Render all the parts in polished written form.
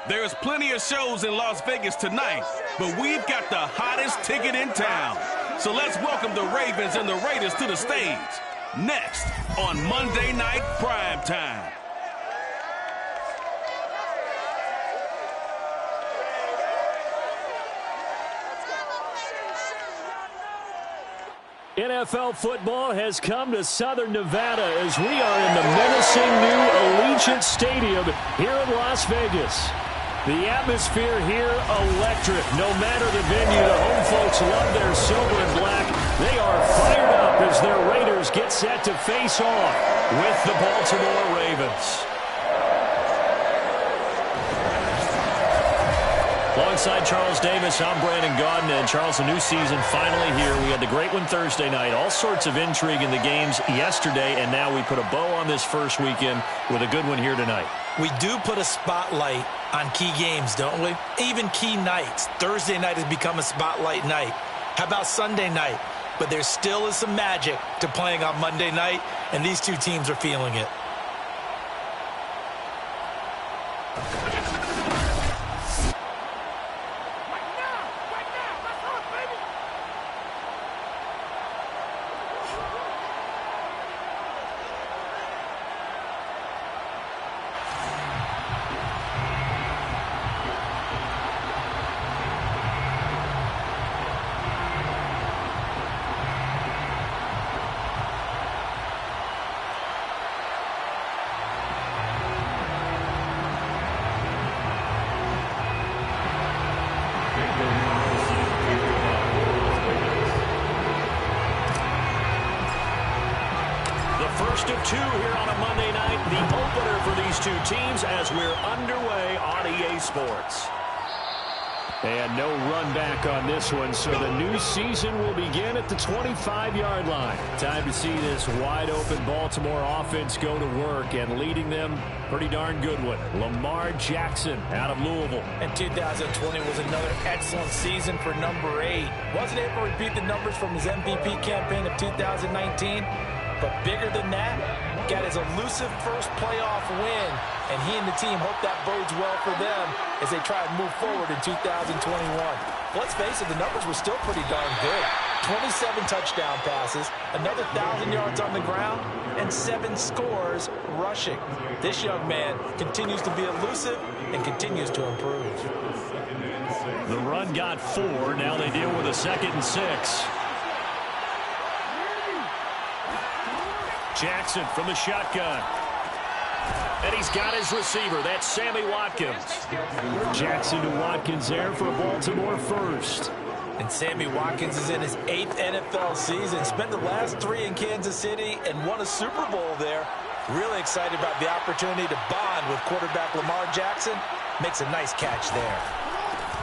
There's plenty of shows in Las Vegas tonight, but we've got the hottest ticket in town. So let's welcome the Ravens and the Raiders to the stage. Next on Monday Night Primetime. NFL football has come to Southern Nevada as we are in the menacing new Allegiant Stadium here in Las Vegas. The atmosphere here electric. No matter the venue, the home folks love their silver and black. They are fired up as their Raiders get set to face off with the Baltimore Ravens. Alongside Charles Davis, I'm Brandon Gaudin. And Charles, a new season finally here. We had the great one Thursday night. All sorts of intrigue in the games yesterday, and now we put a bow on this first weekend with a good one here tonight. We do put a spotlight on key games, don't we? Even key nights. Thursday night has become a spotlight night. How about Sunday night? But there still is some magic to playing on Monday night, and these two teams are feeling it. First of two here on a Monday night, the opener for these two teams as we're underway on EA Sports. And no run back on this one, so the new season will begin at the 25-yard line. Time to see this wide-open Baltimore offense go to work, and leading them, pretty darn good one, Lamar Jackson out of Louisville. And 2020 was another excellent season for number 8. Wasn't able to repeat the numbers from his MVP campaign of 2019. But bigger than that, got his elusive first playoff win, and he and the team hope that bodes well for them as they try to move forward in 2021. Let's face it, the numbers were still pretty darn good. 27 touchdown passes, another 1,000 yards on the ground, and 7 scores rushing. This young man continues to be elusive and continues to improve. The run got 4. Now they deal with a 2nd and 6. Jackson from the shotgun. And he's got his receiver. That's Sammy Watkins. Jackson to Watkins there for Baltimore first. And Sammy Watkins is in his 8th NFL season. Spent the last 3 in Kansas City and won a Super Bowl there. Really excited about the opportunity to bond with quarterback Lamar Jackson. Makes a nice catch there.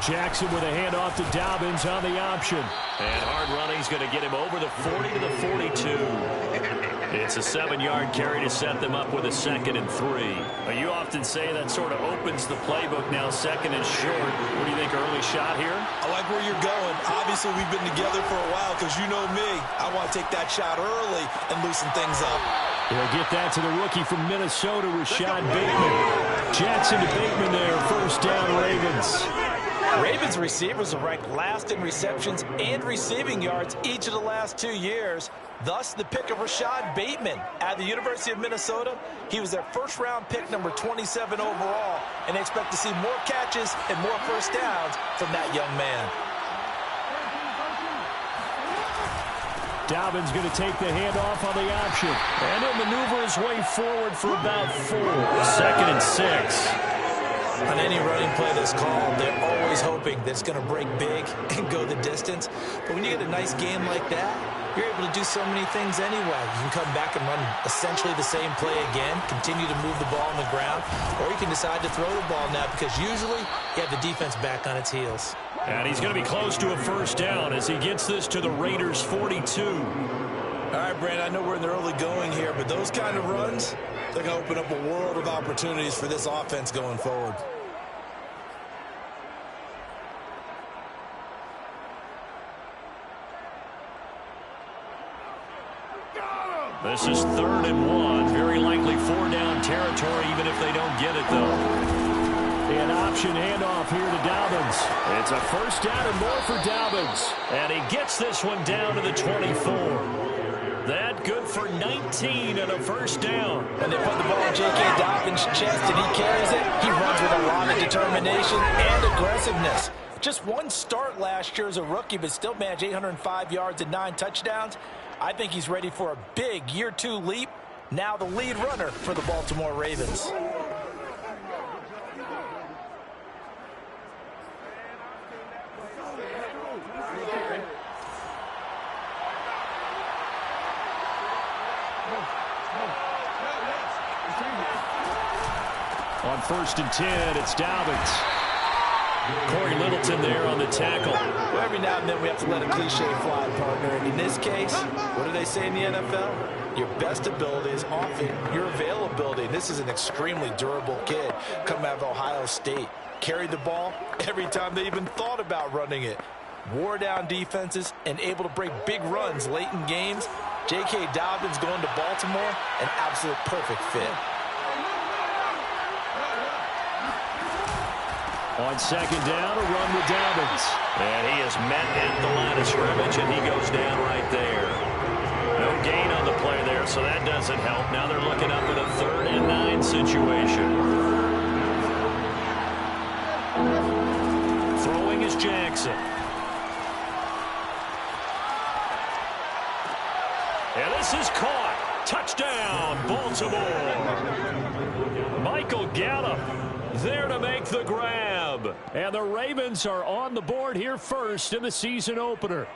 Jackson with a handoff to Dobbins on the option. And hard running is going to get him over the 40 to the 42. It's a 7-yard carry to set them up with a 2nd and 3. You often say that sort of opens the playbook now, 2nd and short. What do you think, early shot here? I like where you're going. Obviously, we've been together for a while because you know me. I want to take that shot early and loosen things up. He'll get that to the rookie from Minnesota, Rashad Bateman. Jackson to Bateman there, first down Ravens. Ravens receivers are ranked last in receptions and receiving yards each of the last 2 years. Thus, the pick of Rashad Bateman at the University of Minnesota. He was their first-round pick, number 27 overall, and they expect to see more catches and more first downs from that young man. Dobbins going to take the handoff on the option. And he'll maneuver his way forward for about 4. 2nd and 6. On any running play that's called, they're always hoping that it's going to break big and go the distance. But when you get a nice game like that, you're able to do so many things anyway. You can come back and run essentially the same play again, continue to move the ball on the ground, or you can decide to throw the ball now because usually you have the defense back on its heels. And he's going to be close to a first down as he gets this to the Raiders' 42. All right, Brandon, I know we're in the early going here, but those kind of runs, they're going to open up a world of opportunities for this offense going forward. This is 3rd and 1. Very likely 4-down territory, even if they don't get it, though. An option handoff here to Dobbins. It's a first down and more for Dobbins. And he gets this one down to the 24. That good for 19 and a first down. When they put the ball in J.K. Dobbins' chest and he carries it, he runs with a lot of determination and aggressiveness. Just one start last year as a rookie, but still managed 805 yards and 9 touchdowns. I think he's ready for a big year 2 leap. Now the lead runner for the Baltimore Ravens. On 1st and 10, it's Dobbins. Corey Littleton there on the tackle. Well, every now and then we have to let a cliche fly, partner. And in this case, what do they say in the NFL? Your best ability is often your availability. This is an extremely durable kid coming out of Ohio State. Carried the ball every time they even thought about running it. Wore down defenses and able to break big runs late in games. J.K. Dobbins going to Baltimore, an absolute perfect fit. On 2nd down, a run with Dobbins. And he is met at the line of scrimmage, and he goes down right there. No gain on the play there, so that doesn't help. Now they're looking up at a 3rd and 9 situation. Throwing is Jackson. And this is caught. Touchdown, Baltimore. Michael Gallup there to make the grab. And the Ravens are on the board here first in the season opener.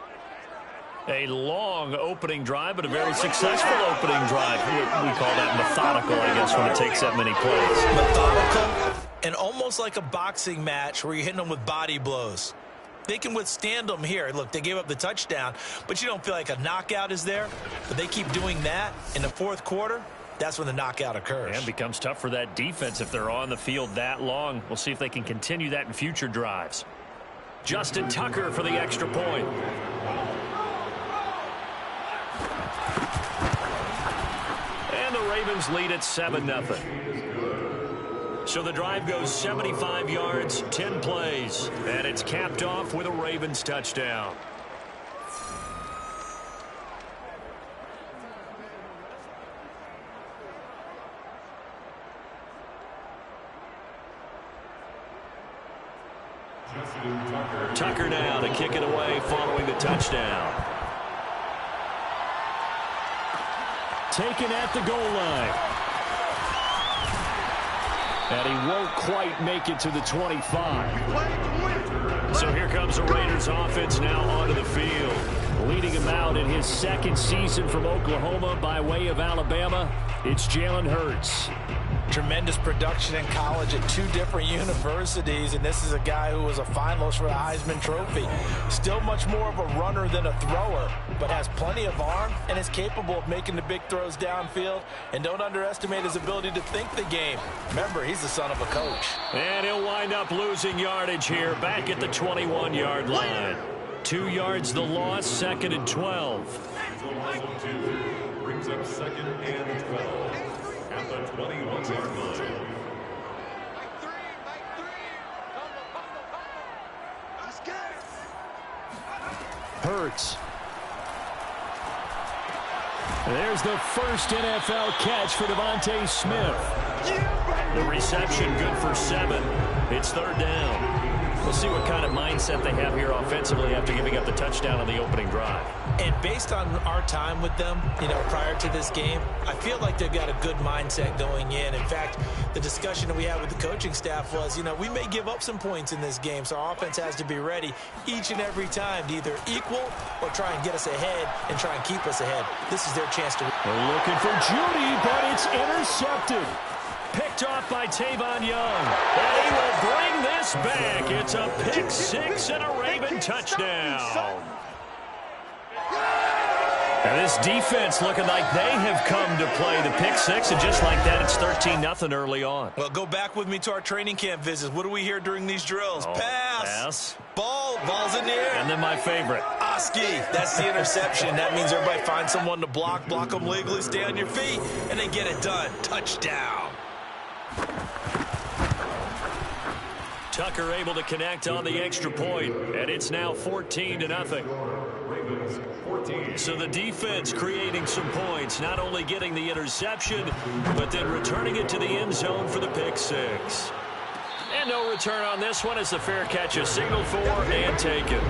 A long opening drive, but a very successful opening drive. We call that methodical, I guess, when it takes that many plays. Methodical and almost like a boxing match where you're hitting them with body blows. They can withstand them here. Look, they gave up the touchdown, but you don't feel like a knockout is there. But they keep doing that in the 4th quarter. That's when the knockout occurs. And becomes tough for that defense if they're on the field that long. We'll see if they can continue that in future drives. Justin Tucker for the extra point. And the Ravens lead at 7-0. So the drive goes 75 yards, 10 plays. And it's capped off with a Ravens touchdown. Tucker now to kick it away following the touchdown. Taken at the goal line. And he won't quite make it to the 25. So here comes the Raiders offense now onto the field. Leading him out in his 2nd season from Oklahoma by way of Alabama, it's Jalen Hurts. Tremendous production in college at 2 different universities, and this is a guy who was a finalist for the Heisman Trophy. Still much more of a runner than a thrower, but has plenty of arm and is capable of making the big throws downfield. And don't underestimate his ability to think the game. Remember, he's the son of a coach. And he'll wind up losing yardage here back at the 21-yard line. 2 yards the loss, 2nd and 12. Brings up 2nd and 12. At the 21-yard line. Hurts. There's the first NFL catch for Devontae Smith. The reception good for 7. It's 3rd down. We'll see what kind of mindset they have here offensively after giving up the touchdown on the opening drive. And based on our time with them, prior to this game, I feel like they've got a good mindset going in. In fact, the discussion that we had with the coaching staff was, we may give up some points in this game, so our offense has to be ready each and every time to either equal or try and get us ahead and try and keep us ahead. This is their chance to... They're looking for Judy, but it's intercepted. Picked off by Tavon Young. And he will bring this back. It's a pick 6 and a Raven touchdown. And this defense looking like they have come to play the pick 6, and just like that, it's 13-0 early on. Well, go back with me to our training camp visits. What do we hear during these drills? Pass. Ball's in the air. And then my favorite. Oski, that's the interception. That means everybody finds someone to block them legally, stay on your feet, and then get it done. Touchdown. Tucker able to connect on the extra point, and it's now 14-0. So the defense creating some points, not only getting the interception, but then returning it to the end zone for the pick six. And no return on this one as the fair catch is signaled for and taken.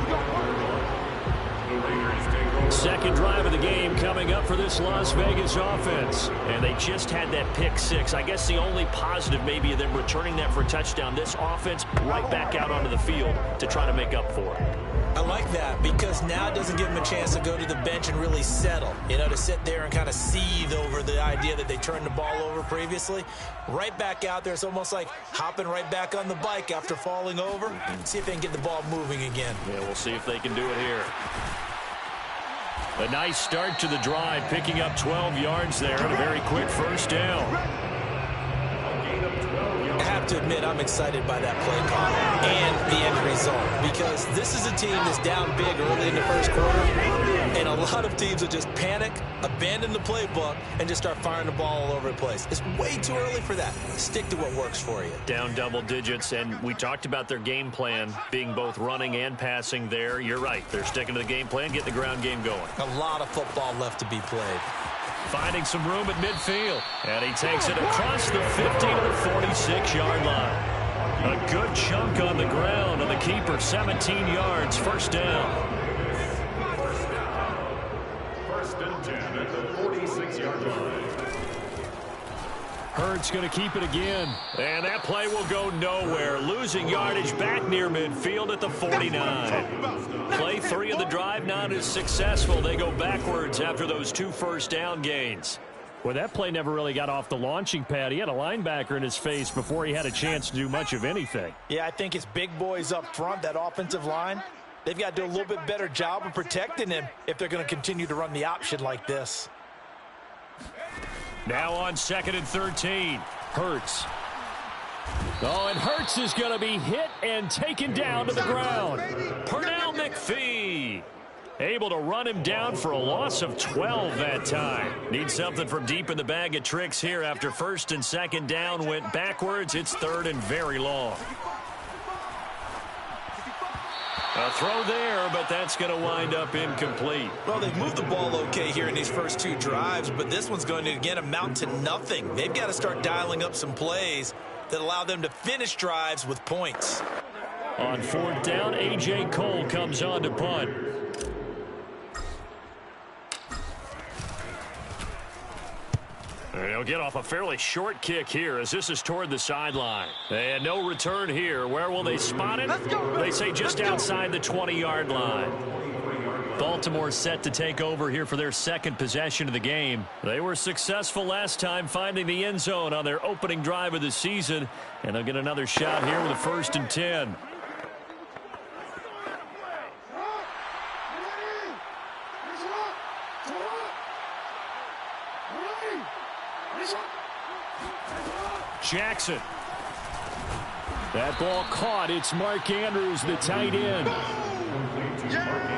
Second drive of the game coming up for this Las Vegas offense. And they just had that pick six. I guess the only positive maybe of them returning that for a touchdown. This offense right back out onto the field to try to make up for it. I like that because now it doesn't give them a chance to go to the bench and really settle. You know, to sit there and kind of seethe over the idea that they turned the ball over previously. Right back out there. It's almost like hopping right back on the bike after falling over. See if they can get the ball moving again. Yeah, we'll see if they can do it here. A nice start to the drive, picking up 12 yards there and a very quick first down. I have to admit, I'm excited by that play call and the end result because this is a team that's down big early in the first quarter, and a lot of teams will just panic, abandon the playbook, and just start firing the ball all over the place. It's way too early for that. Stick to what works for you. Down double digits, and we talked about their game plan being both running and passing there. You're right. They're sticking to the game plan, getting the ground game going. A lot of football left to be played. Finding some room at midfield. And he takes it across the 50 to the 46-yard line. A good chunk on the ground, and the keeper 17 yards, first down. First and 10 at the 46-yard line. Hurts going to keep it again. And that play will go nowhere. Losing yardage back near midfield at the 49. Play 3 of the drive not as successful. They go backwards after those 2 first down gains. Well, that play never really got off the launching pad. He had a linebacker in his face before he had a chance to do much of anything. Yeah, I think it's big boys up front, that offensive line. They've got to do a little bit better job of protecting him if they're going to continue to run the option like this. Now on 2nd and 13. Hurts. Oh, and Hurts is going to be hit and taken down to the ground. Pernell McPhee able to run him down for a loss of 12 that time. Need something from deep in the bag of tricks here after 1st and 2nd down went backwards. It's 3rd and very long. A throw there, but that's going to wind up incomplete. Well, they've moved the ball okay here in these first 2 drives, but this one's going to, again, amount to nothing. They've got to start dialing up some plays that allow them to finish drives with points. On 4th down, A.J. Cole comes on to punt. They'll get off a fairly short kick here as this is toward the sideline. And no return here. Where will they spot it? They say just outside the 20-yard line. Baltimore set to take over here for their 2nd possession of the game. They were successful last time finding the end zone on their opening drive of the season. And they'll get another shot here with a 1st and 10. Jackson. That ball caught. It's Mark Andrews, the tight end.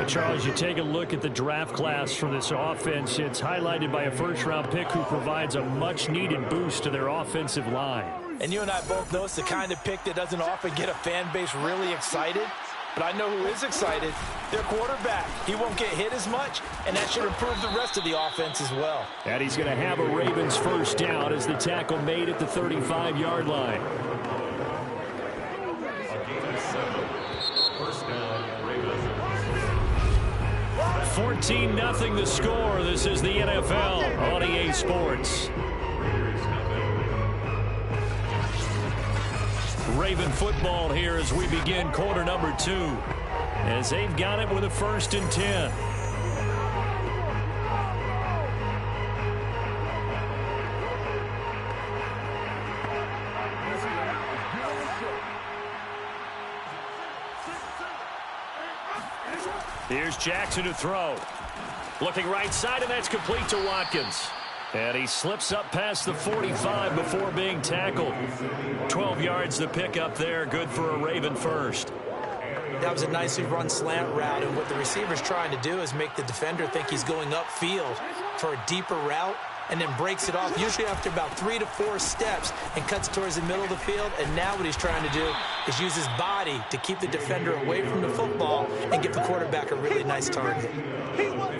Charles, you take a look at the draft class for this offense. It's highlighted by a first-round pick who provides a much-needed boost to their offensive line. And you and I both know it's the kind of pick that doesn't often get a fan base really excited. But I know who is excited. Their quarterback. He won't get hit as much, and that should improve the rest of the offense as well. And he's going to have a Ravens first down as the tackle made at the 35-yard line. 14-0 the score. This is the NFL on EA Sports. Raven football here as we begin quarter number 2. As they've got it with a 1st and 10. Here's Jackson to throw. Looking right side, and that's complete to Watkins. And he slips up past the 45 before being tackled. 12 yards to pick up there. Good for a Raven first. That was a nicely run slant route, and what the receiver's trying to do is make the defender think he's going upfield for a deeper route. and then breaks it off, usually after about 3 to 4 steps, and cuts towards the middle of the field. And now what he's trying to do is use his body to keep the defender away from the football and give the quarterback a really nice target.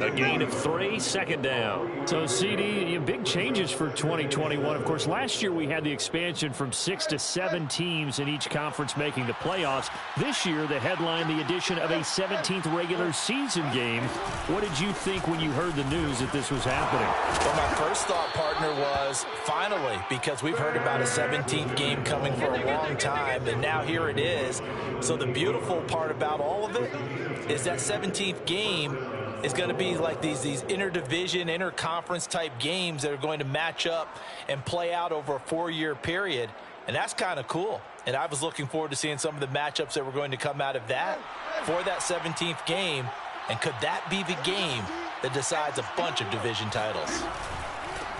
A gain of 3, second down. So, CD, big changes for 2021. Of course, last year we had the expansion from 6 to 7 teams in each conference making the playoffs. This year, the headline, the addition of a 17th regular season game. What did you think when you heard the news that this was happening? Well, my first thought, partner, was finally, because we've heard about a 17th game coming for a long time, and now here it is. So the beautiful part about all of it is that 17th game is going to be like these interdivision, interconference type games that are going to match up and play out over a 4-year period. And that's kind of cool. And I was looking forward to seeing some of the matchups that were going to come out of that for that 17th game. And could that be the game that decides a bunch of division titles?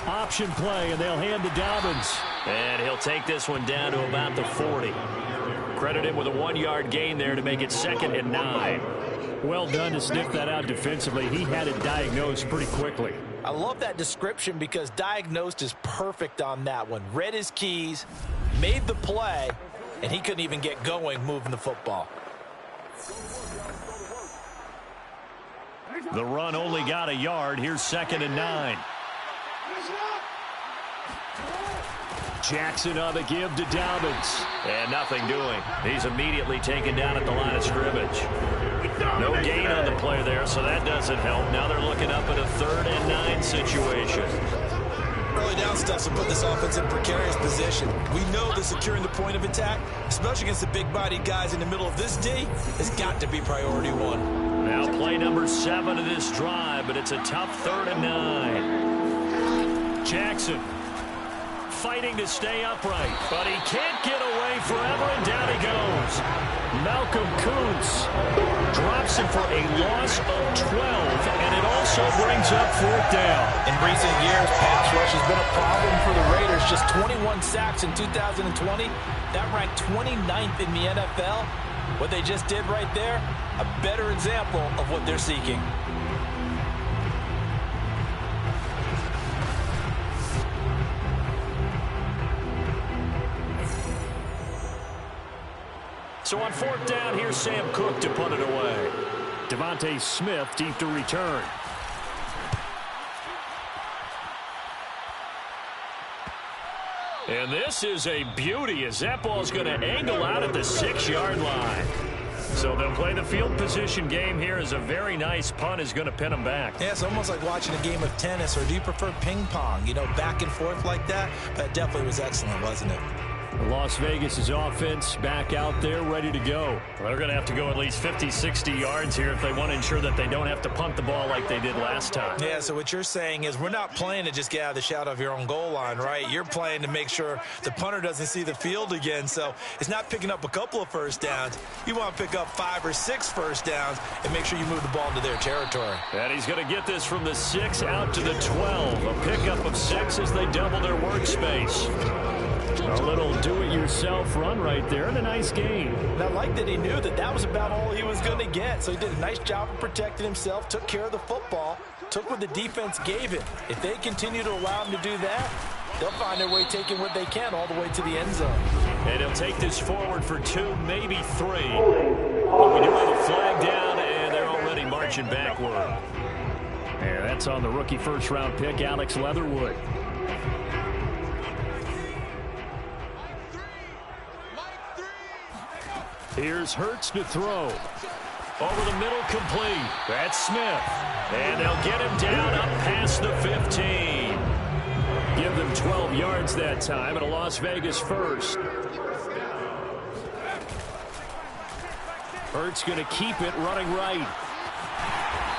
Option play, and they'll hand to Dobbins. And he'll take this one down to about the 40. Credit him with a 1-yard gain there to make it 2nd and 9. Well done to sniff that out defensively. He had it diagnosed pretty quickly. I love that description because diagnosed is perfect on that one. Read his keys, made the play, and he couldn't even get going moving the football. The run only got a yard. Here's 2nd and 9. Jackson on the give to Dobbins. And nothing doing. He's immediately taken down at the line of scrimmage. No gain on the play there, so that doesn't help. Now they're looking up at a 3rd and 9 situation. Early down stuff to put this offense in a precarious position. We know that securing the point of attack, especially against the big-bodied guys in the middle of this D, has got to be priority 1. Now play number 7 of this drive, but it's a tough 3rd and 9. Jackson fighting to stay upright, but he can't get away forever, and down he goes. Malcolm Kuntz drops him for a loss of 12, and it also brings up 4th down. In recent years, pass rush has been a problem for the Raiders. Just 21 sacks in 2020. That ranked 29th in the NFL. What they just did right there, a better example of what they're seeking. So on 4th down, here's Sam Cook to punt it away. Devontae Smith deep to return. And this is a beauty as that ball's going to angle out at the 6-yard line. So they'll play the field position game here as a very nice punt is going to pin them back. Yeah, it's almost like watching a game of tennis, or do you prefer ping pong? You know, back and forth like that? That definitely was excellent, wasn't it? Las Vegas' offense back out there ready to go. Well, they're going to have to go at least 50, 60 yards here if they want to ensure that they don't have to punt the ball like they did last time. Yeah, so what you're saying is we're not playing to just get out of the shadow of your own goal line, right? You're playing to make sure the punter doesn't see the field again. So it's not picking up a couple of first downs. You want to pick up 5 or 6 first downs and make sure you move the ball into their territory. And he's going to get this from the 6 out to the 12. A pickup of 6 as they double their workspace. A little do-it-yourself run right there, and a nice gain. And I like that he knew that that was about all he was going to get. So he did a nice job of protecting himself, took care of the football, took what the defense gave him. If they continue to allow him to do that, they'll find their way taking what they can all the way to the end zone. And he'll take this forward for 2, maybe 3. But we do have a flag down, and they're already marching backward. And that's on the rookie first-round pick, Alex Leatherwood. Here's Hurts to throw. Over the middle, complete. That's Smith. And they'll get him down up past the 15. Give them 12 yards that time, and a Las Vegas first. Hurts going to keep it running right.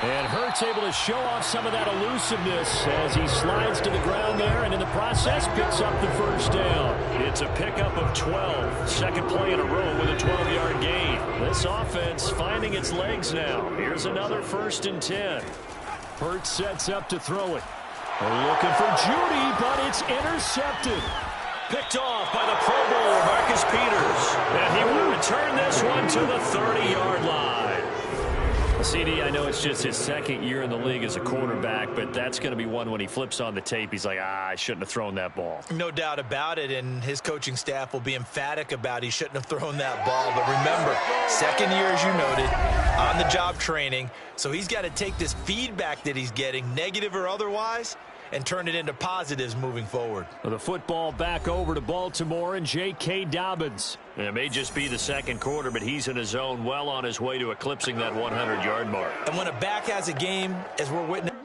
And Hurts able to show off some of that elusiveness as he slides to the ground there, and in the process picks up the first down. It's a pickup of 12. Second play in a row with a 12-yard gain. This offense finding its legs now. Here's another 1st and 10. Hurts sets up to throw it. Looking for Judy, but it's intercepted. Picked off by the Pro Bowler, Marcus Peters. And he will return this one to the 30-yard line. CD, I know it's just his second year in the league as a quarterback, but that's going to be one when he flips on the tape, he's like, I shouldn't have thrown that ball. No doubt about it, and his coaching staff will be emphatic about he shouldn't have thrown that ball. But remember, second year, as you noted, on-the-job training, so he's got to take this feedback that he's getting, negative or otherwise, and turn it into positives moving forward. The football back over to Baltimore and J.K. Dobbins. It may just be the second quarter, but he's in his zone, well on his way to eclipsing that 100-yard mark. And when a back has a game, as we're witnessing,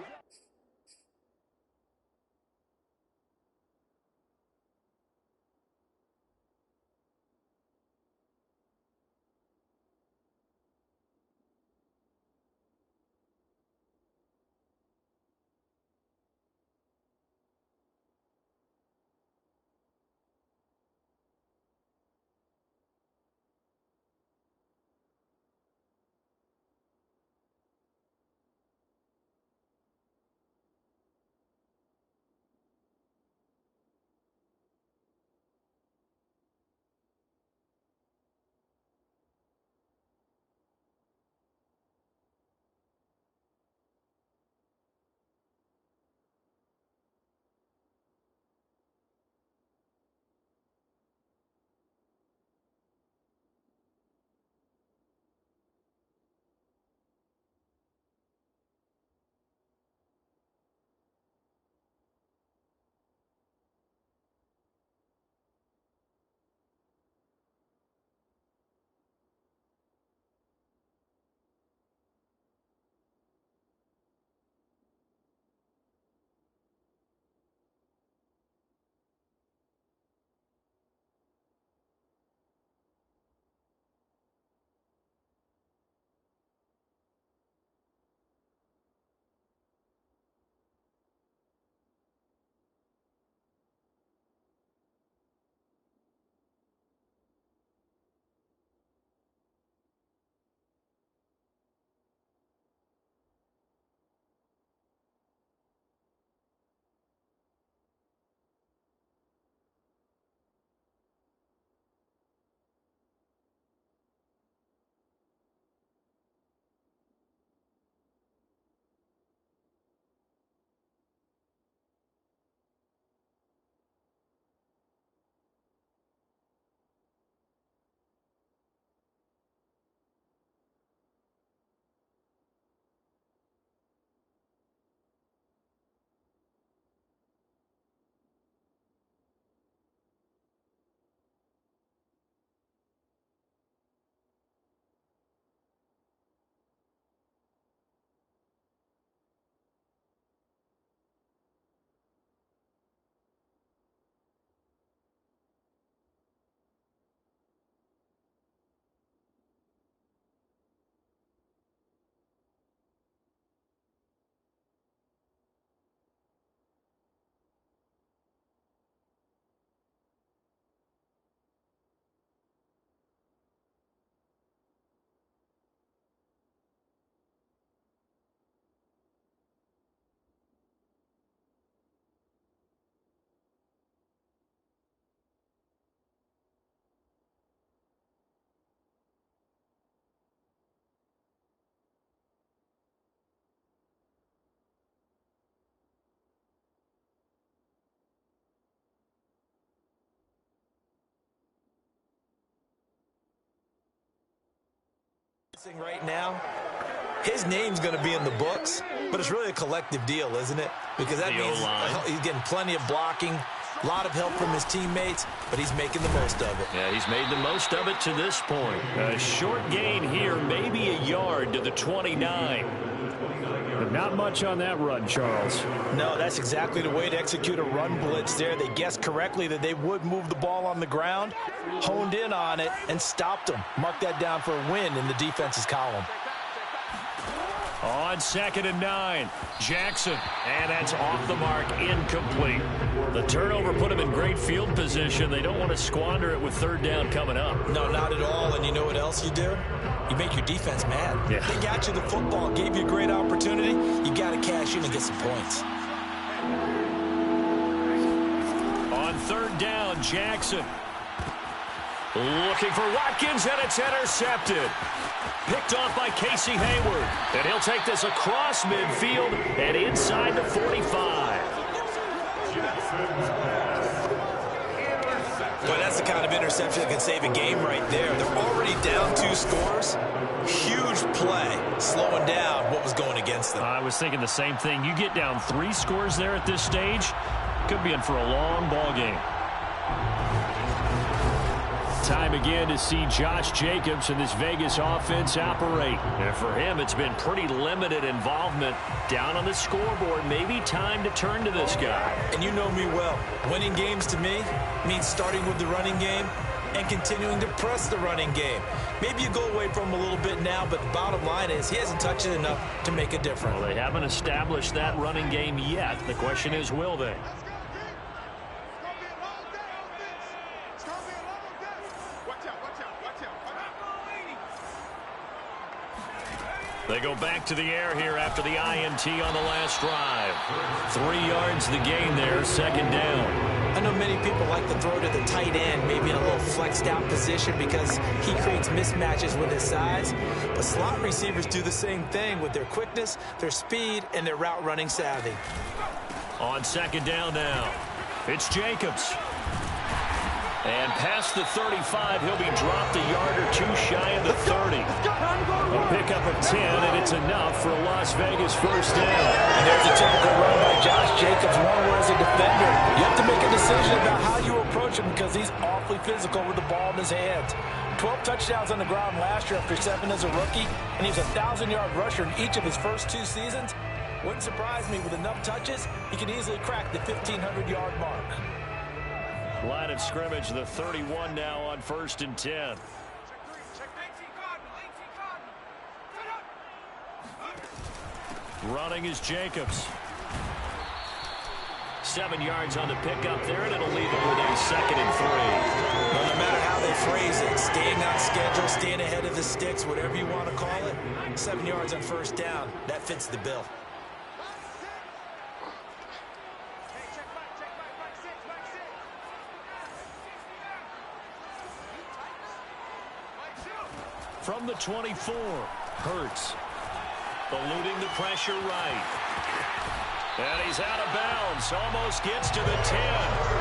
right now, his name's going to be in the books, but it's really a collective deal, isn't it? Because that means he's getting plenty of blocking, a lot of help from his teammates, but he's making the most of it. Yeah, he's made the most of it to this point. A short gain here, maybe a yard to the 29. But not much on that run, Charles. No, that's exactly the way to execute a run blitz there. They guessed correctly that they would move the ball on the ground, honed in on it, and stopped them. Mark that down for a win in the defense's column. On 2nd and 9, Jackson, and that's off the mark, incomplete. The turnover put him in great field position. They don't want to squander it with 3rd down coming up. No, not at all, and you know what else you do? You make your defense mad. Yeah. They got you the football, gave you a great opportunity. You got to cash in and get some points. On 3rd down, Jackson. Looking for Watkins, and it's intercepted. Picked off by Casey Hayward. And he'll take this across midfield and inside the 45. But that's the kind of interception that can save a game right there. They're already down 2 scores. Huge play, slowing down what was going against them. I was thinking the same thing. You get down 3 scores there at this stage, could be in for a long ball game. Time again to see Josh Jacobs and this Vegas offense operate. And for him, it's been pretty limited involvement down on the scoreboard. Maybe time to turn to this guy. And you know me well. Winning games to me means starting with the running game and continuing to press the running game. Maybe you go away from him a little bit now, but the bottom line is he hasn't touched it enough to make a difference. Well, they haven't established that running game yet. The question is, will they? They go back to the air here after the INT on the last drive. 3 yards the gain there, 2nd down. I know many people like to throw to the tight end, maybe in a little flexed out position because he creates mismatches with his size. But slot receivers do the same thing with their quickness, their speed, and their route running savvy. On 2nd down now, it's Jacobs. And past the 35, he'll be dropped a yard or 2 shy of the 30. A pickup of 10, and it's enough for a Las Vegas 1st down. And there's a typical run by Josh Jacobs, one where as a defender, you have to make a decision about how you approach him because he's awfully physical with the ball in his hands. 12 touchdowns on the ground last year after 7 as a rookie, and he was a 1,000-yard rusher in each of his first 2 seasons. Wouldn't surprise me with enough touches, he can easily crack the 1,500-yard mark. Line of scrimmage, the 31 now on 1st and 10. Running is Jacobs. 7 yards on the pickup there, and it'll leave him with a 2nd and 3. Well, no matter how they phrase it, staying on schedule, staying ahead of the sticks, whatever you want to call it, 7 yards on 1st down, that fits the bill. From the 24, Hurts. Eluding the pressure right. And he's out of bounds. Almost gets to the 10.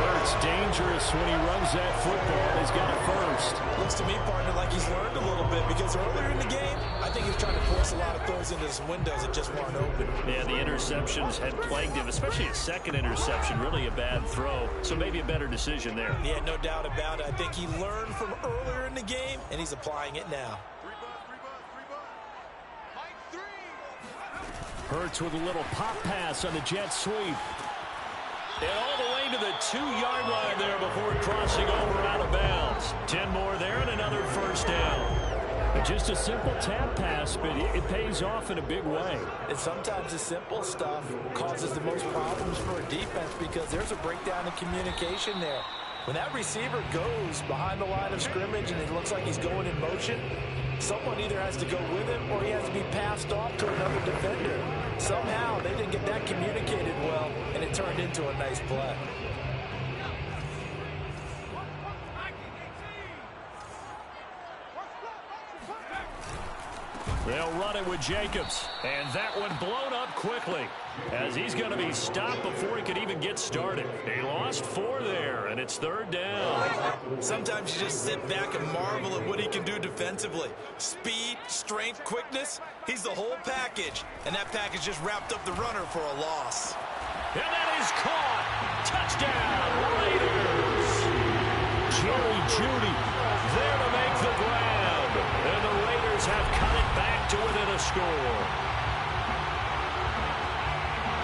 Hurts dangerous when he runs that football. He's got a 1st. Looks to me, partner, like he's learned a little bit because earlier in the game, I think he was trying to force a lot of throws into some windows that just weren't open. Yeah, the interceptions had plagued him, especially a 2nd interception. Really a bad throw. So maybe a better decision there. Yeah, no doubt about it. I think he learned from earlier in the game, and he's applying it now. Hurts with a little pop pass on the jet sweep. And all the way to the 2-yard line there before crossing over out of bounds. 10 more there and another 1st down. Just a simple tap pass, but it pays off in a big way. And sometimes the simple stuff causes the most problems for a defense because there's a breakdown in communication there. When that receiver goes behind the line of scrimmage and it looks like he's going in motion, someone either has to go with him or he has to be passed off to another defender. Somehow they didn't get that communicated well, and it turned into a nice play. They'll run it with Jacobs, and that one blown up quickly as he's going to be stopped before he could even get started. He lost 4 there, and it's 3rd down. Sometimes you just sit back and marvel at what he can do defensively. Speed, strength, quickness, he's the whole package, and that package just wrapped up the runner for a loss. And that is caught. Touchdown, Raiders. Jerry Jeudy there to make the grab, and the Raiders have cut it back to within a score.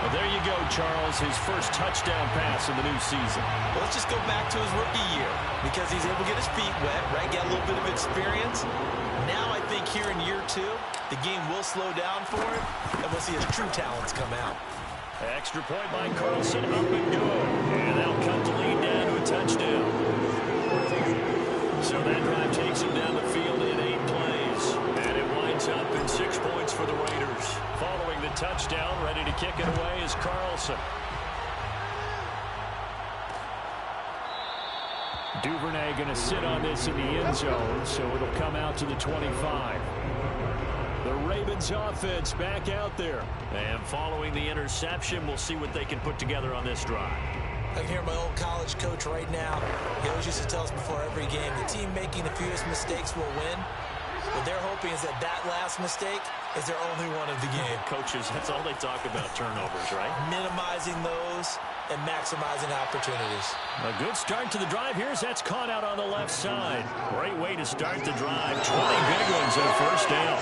Well, there you go, Charles, his first touchdown pass in the new season. Well, let's just go back to his rookie year because he's able to get his feet wet, right? Get a little bit of experience. Now I think here in year 2, the game will slow down for him, and we'll see his true talents come out. Extra point by Carlson, up and good. And they'll come to lead down to a touchdown. So that drive takes him down the field in 8 plays. And it winds up in 6 points for the Raiders. Following the touchdown, ready to kick it away is Carlson. Duvernay going to sit on this in the end zone, so it'll come out to the 25. The Ravens offense back out there. And following the interception, we'll see what they can put together on this drive. I can hear my old college coach right now. He always used to tell us before every game, the team making the fewest mistakes will win. What they're hoping is that last mistake is their only one of the game. Coaches, that's all they talk about, turnovers, right? Minimizing those and maximizing opportunities. A good start to the drive here as that's caught out on the left side. Great way to start the drive. 20 big ones and a first down.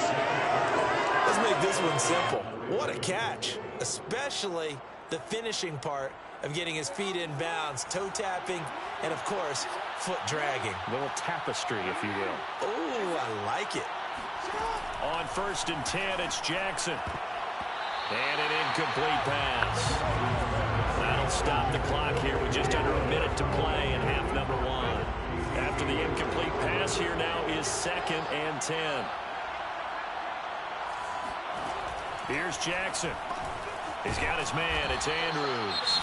Let's make this one simple. What a catch, especially the finishing part of getting his feet in bounds, toe tapping, and of course, foot dragging. A little tapestry, if you will. Oh, I like it. On 1st and 10, it's Jackson. And an incomplete pass. That'll stop the clock here with just under a minute to play in half number 1. After the incomplete pass, here now is 2nd and 10. Here's Jackson. He's got his man. It's Andrews.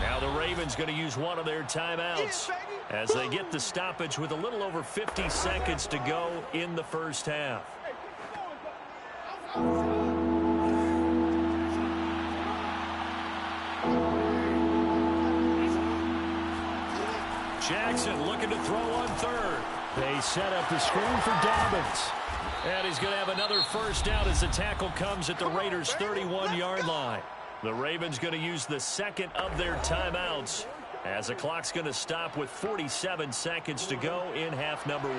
Now the Ravens going to use one of their timeouts as they get the stoppage with a little over 50 seconds to go in the first half. Jackson looking to throw on 3rd. They set up the screen for Dobbins. And he's going to have another first down as the tackle comes at the Raiders' 31-yard line. The Ravens going to use the second of their timeouts as the clock's going to stop with 47 seconds to go in half number 1.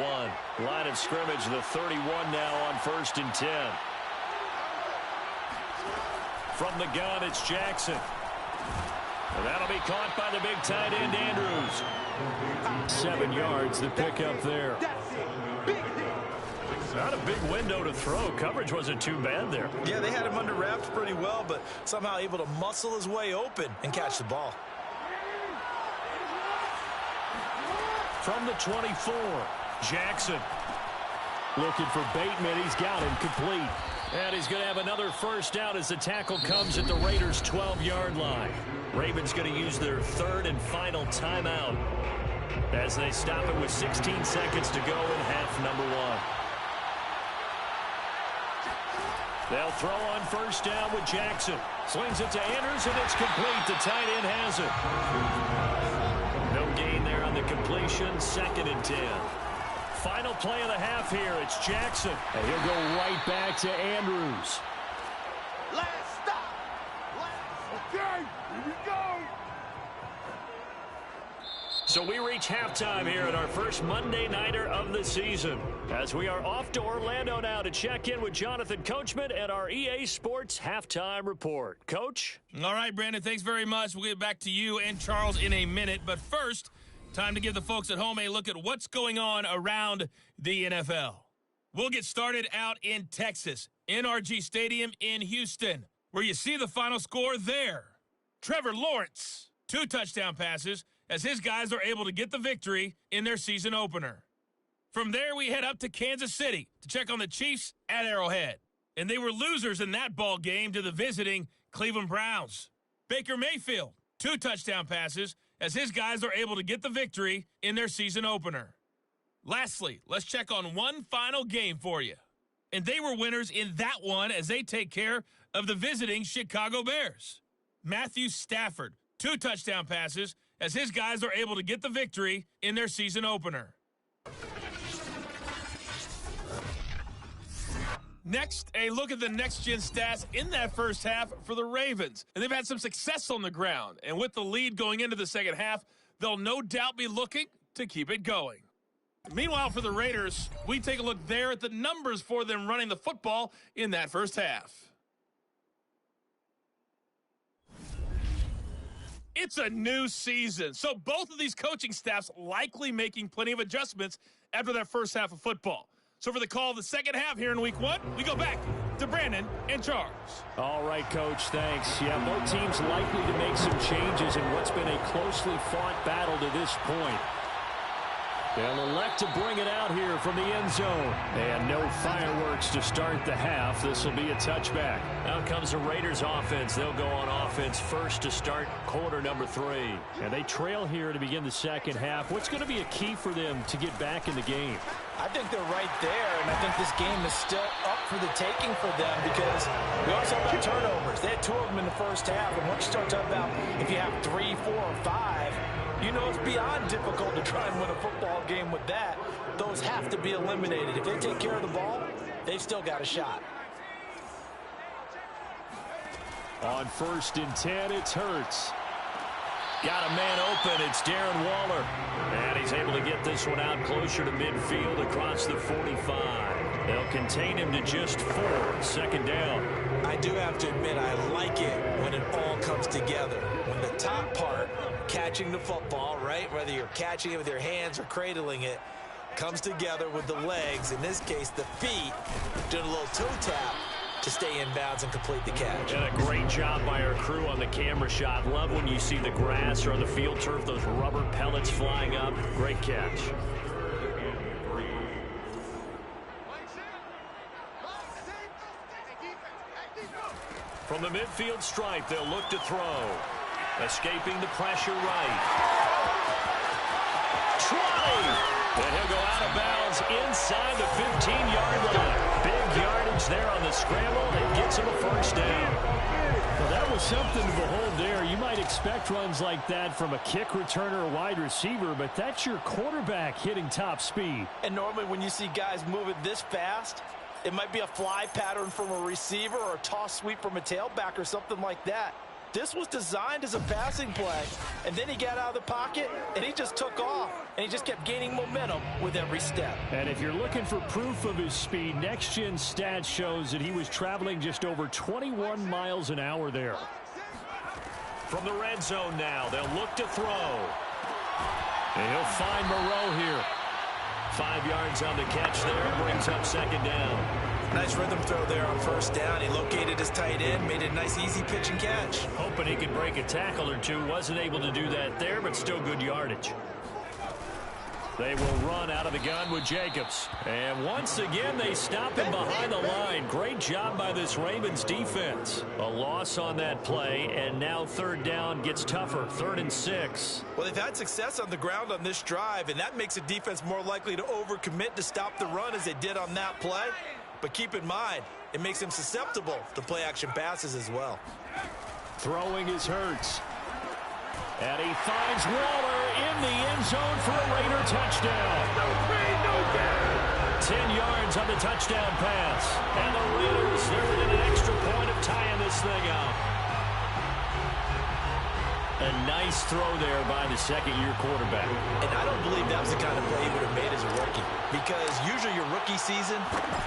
Line of scrimmage, the 31 now on 1st and 10. From the gun, it's Jackson. And that'll be caught by the big tight end, Andrews. 7 yards, the pickup there. Not a big window to throw. Coverage wasn't too bad there. Yeah, they had him under wraps pretty well, but somehow able to muscle his way open and catch the ball. From the 24, Jackson. Looking for Bateman. He's got him complete. And he's going to have another first down as the tackle comes at the Raiders' 12-yard line. Ravens going to use their 3rd and final timeout as they stop it with 16 seconds to go in half number 1. They'll throw on first down with Jackson. Slings it to Andrews, and it's complete. The tight end has it. No gain there on the completion. 2nd and 10. Final play of the half here. It's Jackson. And he'll go right back to Andrews. Last stop. Okay, here we go. So we reach halftime here at our first Monday Nighter of the season as we are off to Orlando now to check in with Jonathan Coachman and our EA Sports Halftime Report. Coach? All right, Brandon, thanks very much. We'll get back to you and Charles in a minute. But first, time to give the folks at home a look at what's going on around the NFL. We'll get started out in Texas, NRG Stadium in Houston, where you see the final score there. Trevor Lawrence, 2 touchdown passes, as his guys are able to get the victory in their season opener. From there, we head up to Kansas City to check on the Chiefs at Arrowhead. And they were losers in that ball game to the visiting Cleveland Browns. Baker Mayfield, 2 touchdown passes, as his guys are able to get the victory in their season opener. Lastly, let's check on one final game for you. And they were winners in that one as they take care of the visiting Chicago Bears. Matthew Stafford, 2 touchdown passes, as his guys are able to get the victory in their season opener. Next, a look at the next-gen stats in that first half for the Ravens. And they've had some success on the ground. And with the lead going into the second half, they'll no doubt be looking to keep it going. Meanwhile, for the Raiders, we take a look there at the numbers for them running the football in that first half. It's a new season, so both of these coaching staffs likely making plenty of adjustments after that first half of football. So for the call of the second half here in week 1, we go back to Brandon and Charles. All right, Coach, thanks. Yeah, both teams likely to make some changes in what's been a closely fought battle to this point. They'll elect to bring it out here from the end zone. And no fireworks to start the half. This will be a touchback. Out comes the Raiders offense. They'll go on offense first to start quarter number 3. And they trail here to begin the second half. What's going to be a key for them to get back in the game? I think they're right there, and I think this game is still up for the taking for them because we always talk about turnovers. They had 2 of them in the first half, and once you start talking about if you have 3, 4, or 5, you know it's beyond difficult to try and win a football game with that. Those have to be eliminated. If they take care of the ball, they've still got a shot. On 1st and 10, it's Hurts. Got a man open. It's Darren Waller. And he's able to get this one out closer to midfield across the 45. They'll contain him to just 4. 2nd down. I do have to admit, I like it when it all comes together. When the top part, catching the football, right, whether you're catching it with your hands or cradling it, comes together with the legs, in this case the feet, doing a little toe tap to stay in bounds and complete the catch. And a great job by our crew on the camera shot. Love when you see the grass or on the field turf, those rubber pellets flying up. Great catch. From the midfield stripe, they'll look to throw. Escaping the pressure right. Trotting! And he'll go out of bounds inside the 15-yard line. Big yardage there on the scramble. It gets him a 1st down. Well, that was something to behold there. You might expect runs like that from a kick returner or wide receiver, but that's your quarterback hitting top speed. And normally when you see guys moving this fast, it might be a fly pattern from a receiver or a toss sweep from a tailback or something like that. This was designed as a passing play, and then he got out of the pocket, and he just took off, and he just kept gaining momentum with every step. And if you're looking for proof of his speed, Next Gen Stats shows that he was traveling just over 21 miles an hour there. From the red zone now, they'll look to throw. And he'll find Moreau here. 5 yards on the catch there, brings up 2nd down. Nice rhythm throw there on 1st down. He located his tight end, made it a nice easy pitch and catch. Hoping he could break a tackle or two. Wasn't able to do that there, but still good yardage. They will run out of the gun with Jacobs. And once again, they stop him behind the line. Great job by this Ravens defense. A loss on that play, and now 3rd down gets tougher. 3rd and 6. Well, they've had success on the ground on this drive, and that makes a defense more likely to overcommit to stop the run as they did on that play. But keep in mind, it makes him susceptible to play-action passes as well. Throwing is Hurts. And he finds Waller in the end zone for a Raider touchdown. 10 yards on the touchdown pass. And the Raiders, they're within an extra point of tying this thing out. A nice throw there by the 2nd-year quarterback. And I don't believe that was the kind of play he would have made as a rookie. Because usually your rookie season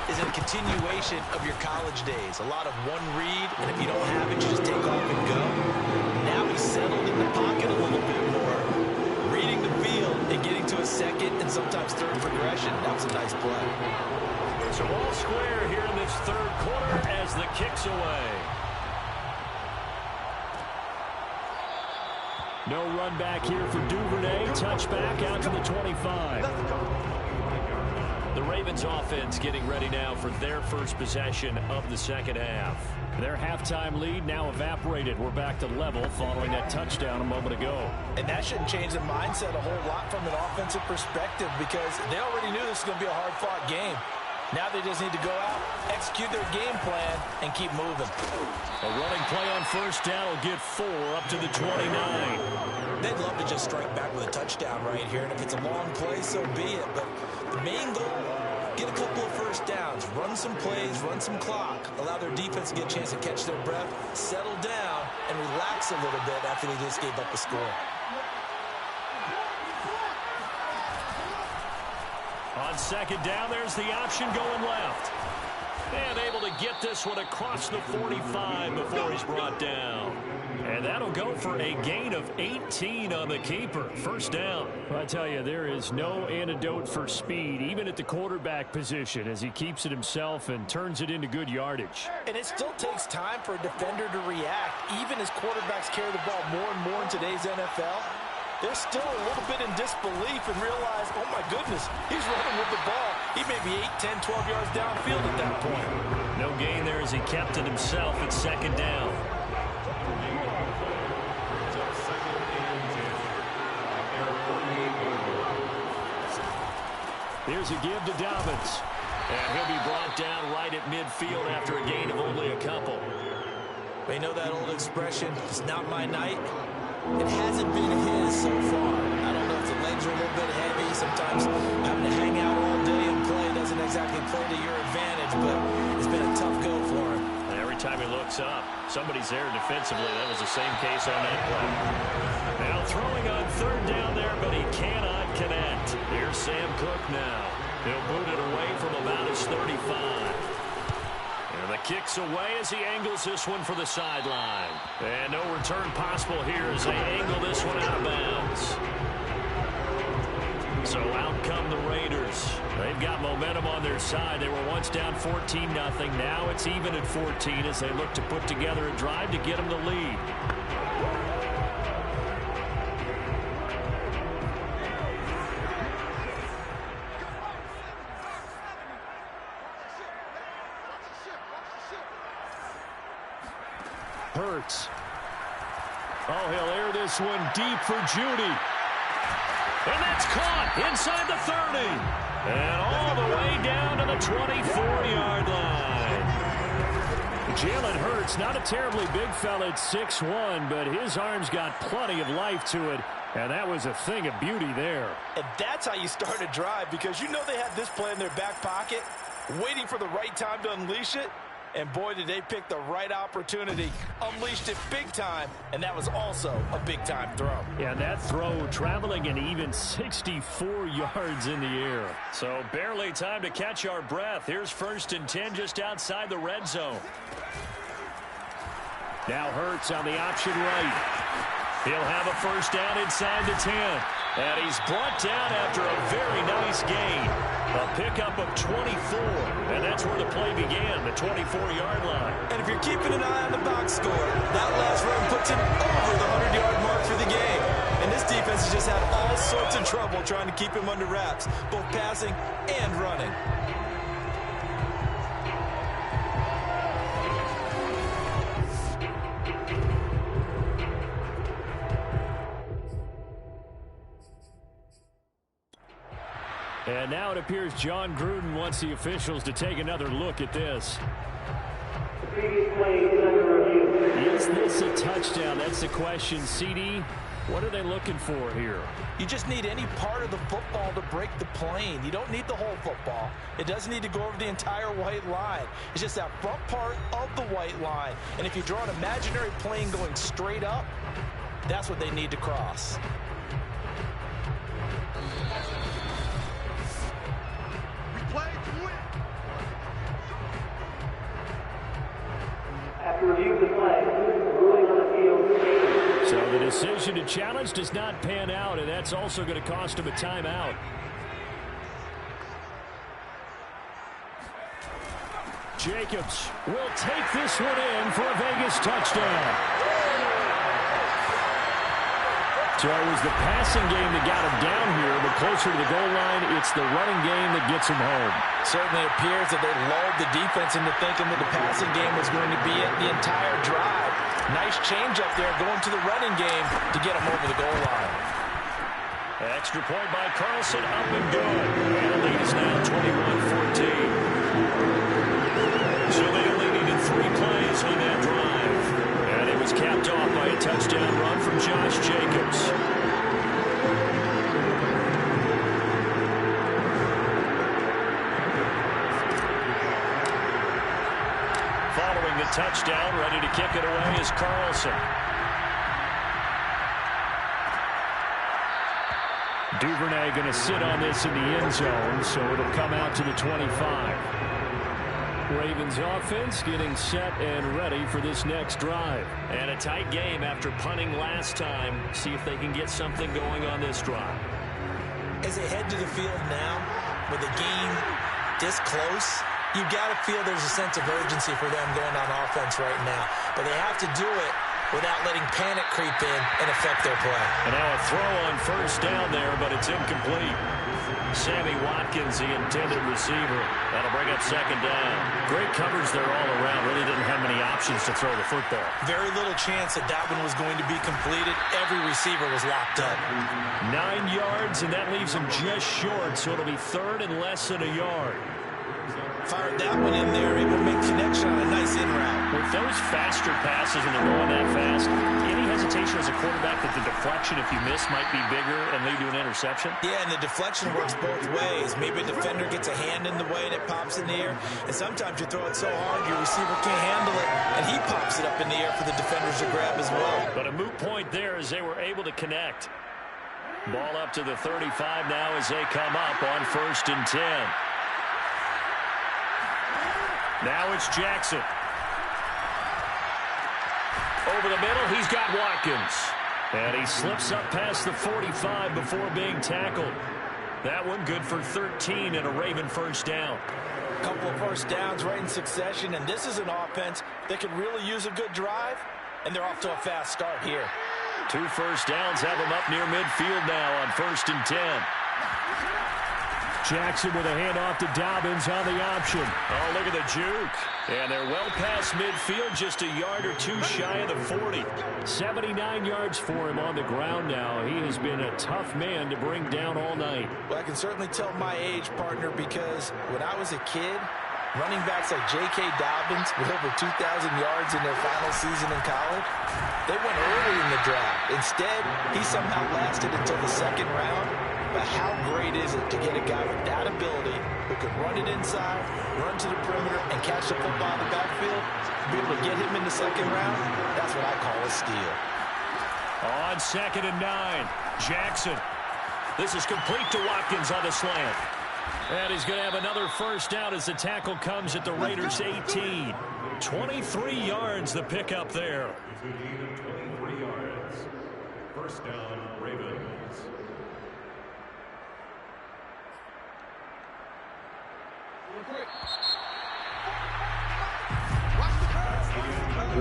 is a continuation of your college days. A lot of one read, and if you don't have it, you just take off and go. Now he's settled in the pocket a little bit more, reading the field and getting to a 2nd and sometimes 3rd progression. That was a nice play. So all square here in this 3rd quarter as the kick's away. No run back here for Duvernay. Touchback out to the 25. The Ravens offense getting ready now for their first possession of the 2nd half. Their halftime lead now evaporated. We're back to level following that touchdown a moment ago. And that shouldn't change the mindset a whole lot from an offensive perspective because they already knew this was going to be a hard-fought game. Now they just need to go out, execute their game plan, and keep moving. A running play on 1st down will get 4 up to the 29. They'd love to just strike back with a touchdown right here, and if it's a long play, so be it. But the main goal, get a couple of 1st downs, run some plays, run some clock, allow their defense to get a chance to catch their breath, settle down, and relax a little bit after they just gave up a score. On 2nd down, there's the option going left. And able to get this one across the 45 before he's brought down. And that'll go for a gain of 18 on the keeper. 1st down. Well, I tell you, there is no antidote for speed, even at the quarterback position, as he keeps it himself and turns it into good yardage. And it still takes time for a defender to react. Even as quarterbacks carry the ball more and more in today's NFL, they're still a little bit in disbelief and realize, oh my goodness, he's running with the ball. He may be 8, 10, 12 yards downfield at that point. No gain there as he kept it himself at second down. Here's a give to Dobbins. And he'll be brought down right at midfield after a gain of only a couple. We know that old expression, it's not my night. It hasn't been his so far. I don't know if the legs are a little bit heavy. Sometimes having to hang out all day and play doesn't exactly play to your advantage, but it's been a tough go for him. And every time he looks up, somebody's there defensively. That was the same case on that play. Now throwing on third down there, but he cannot connect. Here's Sam Cook now. He'll boot it away from about his 35. And the kick's away as he angles this one for the sideline. And no return possible here as they angle this one out of bounds. So out come the Raiders. They've got momentum on their side. They were once down 14-0. Now it's even at 14 as they look to put together a drive to get them the lead. Hurts. Oh, he'll air this one deep for Judy. And that's caught inside the 30. And all the way down to the 24-yard line. Jalen Hurts, not a terribly big fella at 6'1", but his arm's got plenty of life to it. And that was a thing of beauty there. And that's how you start a drive, because you know they had this play in their back pocket, waiting for the right time to unleash it. And boy, did they pick the right opportunity. Unleashed it big time, and that was also a big-time throw. Yeah, that throw traveling an even 64 yards in the air. So barely time to catch our breath. Here's 1st and 10 just outside the red zone. Now Hurts on the option right. He'll have a first down inside the 10. And he's brought down after a very nice gain. A pickup of 24. And that's where the play began, the 24-yard line. And if you're keeping an eye on the box score, that last run puts him over the 100-yard mark for the game. And this defense has just had all sorts of trouble trying to keep him under wraps, both passing and running. And now it appears John Gruden wants the officials to take another look at this. Is this a touchdown? That's the question. CD, what are they looking for here? You just need any part of the football to break the plane. You don't need the whole football. It doesn't need to go over the entire white line. It's just that front part of the white line. And if you draw an imaginary plane going straight up, that's what they need to cross. So the decision to challenge does not pan out, and that's also going to cost him a timeout. Jacobs will take this one in for a Vegas touchdown. So it was the passing game that got him down here, but closer to the goal line, it's the running game that gets him home. Certainly appears that they lulled the defense into thinking that the passing game was going to be it the entire drive. Nice change up there going to the running game to get him over the goal line. Extra point by Carlson, up and good. And the lead is now 21-14. So they only needed 3 plays on that drive. And it was capped off by a touchdown run from Josh Jacobs. Following the touchdown, ready to kick it away is Carlson. Duvernay going to sit on this in the end zone, so it'll come out to the 25. Ravens offense getting set and ready for this next drive. And a tight game after punting last time. See if they can get something going on this drive. As they head to the field now, with the game this close, you've got to feel there's a sense of urgency for them going on offense right now. But they have to do it without letting panic creep in and affect their play. And now a throw on first down there, but it's incomplete. Sammy Watkins, the intended receiver. That'll bring up second down. Great coverage there all around. Really didn't have many options to throw the football. Very little chance that that one was going to be completed. Every receiver was locked up. 9 yards, and that leaves him just short, so it'll be third and less than a yard. Fired that one in there, able to make connection on a nice in route. With those faster passes and they're going that fast, any hesitation as a quarterback that the deflection, if you miss, might be bigger and lead to an interception? Yeah, and the deflection works both ways. Maybe a defender gets a hand in the way and it pops in the air, and sometimes you throw it so hard your receiver can't handle it, and he pops it up in the air for the defenders to grab as well. But a moot point there as they were able to connect. Ball up to the 35 now as they come up on 1st and 10. Now it's Jackson. Over the middle, he's got Watkins. And he slips up past the 45 before being tackled. That one good for 13 and a Raven first down. A couple of first downs right in succession, and this is an offense that could really use a good drive, and they're off to a fast start here. 2 first downs have them up near midfield now on 1st and 10. Jackson with a handoff to Dobbins on the option. Oh, look at the juke. And they're well past midfield, just a yard or two shy of the 40. 79 yards for him on the ground now. He has been a tough man to bring down all night. Well, I can certainly tell my age, partner, because when I was a kid, running backs like J.K. Dobbins with over 2,000 yards in their final season in college, they went early in the draft. Instead, he somehow lasted until the 2nd round. But how great is it to get a guy with that ability who can run it inside, run to the perimeter, and catch the football in the backfield? Be able to get him in the 2nd round, that's what I call a steal. On 2nd and 9, Jackson. This is complete to Watkins on the slant. And he's going to have another first down as the tackle comes at the Raiders' 18. 23 yards the pickup there. 23 yards. First down, Ravens.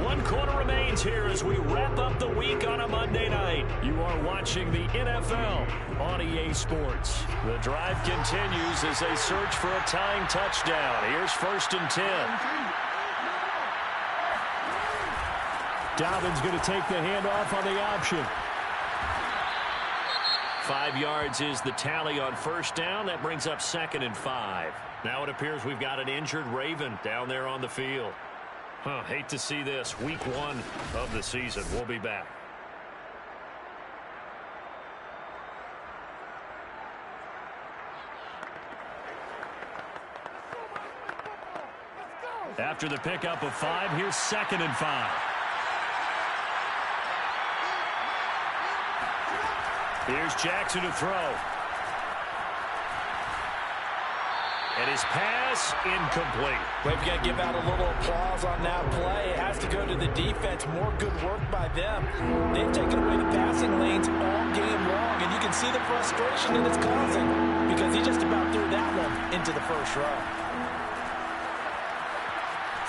One quarter remains here as we wrap up the week on a Monday night. You are watching the NFL on EA Sports. The drive continues as they search for a tying touchdown. Here's 1st and 10. Dobbins going to take the handoff on the option. 5 yards is the tally on first down. That brings up 2nd and 5. Now it appears we've got an injured Raven down there on the field. Hate to see this. Week 1 of the season. We'll be back. After the pickup of 5, here's 2nd and 5. Here's Jackson to throw. And his pass incomplete. We've got to give out a little applause on that play. It has to go to the defense. More good work by them. They've taken away the passing lanes all game long, and you can see the frustration that it's causing because he just about threw that one into the first row.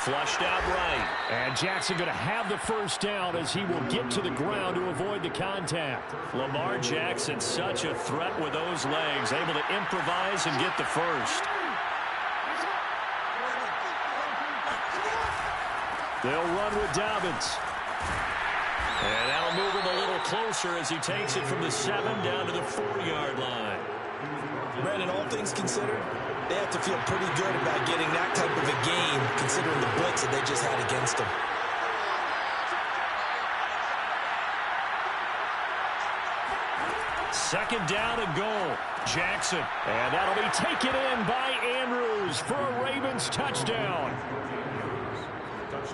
Flushed out right. And Jackson going to have the first down as he will get to the ground to avoid the contact. Lamar Jackson, such a threat with those legs, able to improvise and get the first. They'll run with Dobbins. And that'll move him a little closer as he takes it from the 7 down to the 4-yard line. Brandon, all things considered, they have to feel pretty good about getting that type of a game considering the blitz that they just had against them. Second down and goal. Jackson. And that'll be taken in by Andrews for a Ravens touchdown.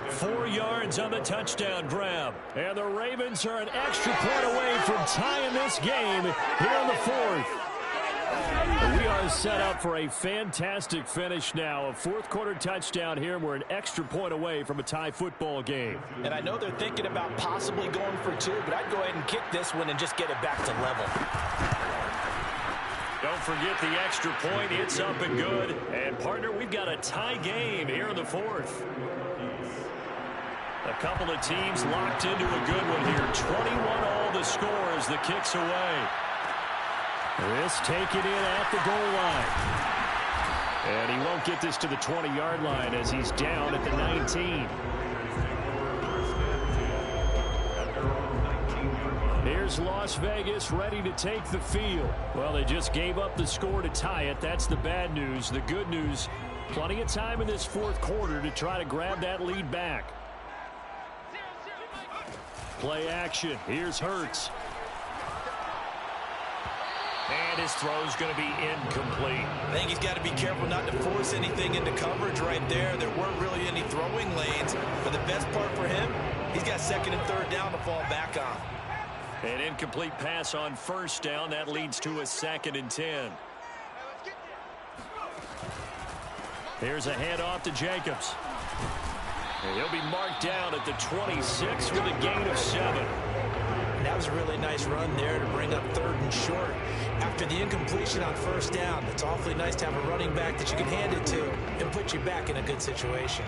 4 yards on the touchdown grab. And the Ravens are an extra point away from tying this game here in the 4th. We are set up for a fantastic finish now. A 4th quarter touchdown here. We're an extra point away from a tie football game. And I know they're thinking about possibly going for 2, but I'd go ahead and kick this one and just get it back to level. Don't forget the extra point. It's up and good. And, partner, we've got a tie game here in the 4th. A couple of teams locked into a good one here. 21-all the score as the kick's away. This taken in at the goal line. And he won't get this to the 20-yard line as he's down at the 19. Here's Las Vegas ready to take the field. Well, they just gave up the score to tie it. That's the bad news. The good news, plenty of time in this fourth quarter to try to grab that lead back. Play action. Here's Hurts. And his throw's going to be incomplete. I think he's got to be careful not to force anything into coverage right there. There weren't really any throwing lanes. But the best part for him, he's got second and third down to fall back on. An incomplete pass on first down. That leads to a 2nd and 10. Here's a handoff to Jacobs. And he'll be marked down at the 26 with a gain of 7. And that was a really nice run there to bring up third and short. After the incompletion on first down, it's awfully nice to have a running back that you can hand it to and put you back in a good situation.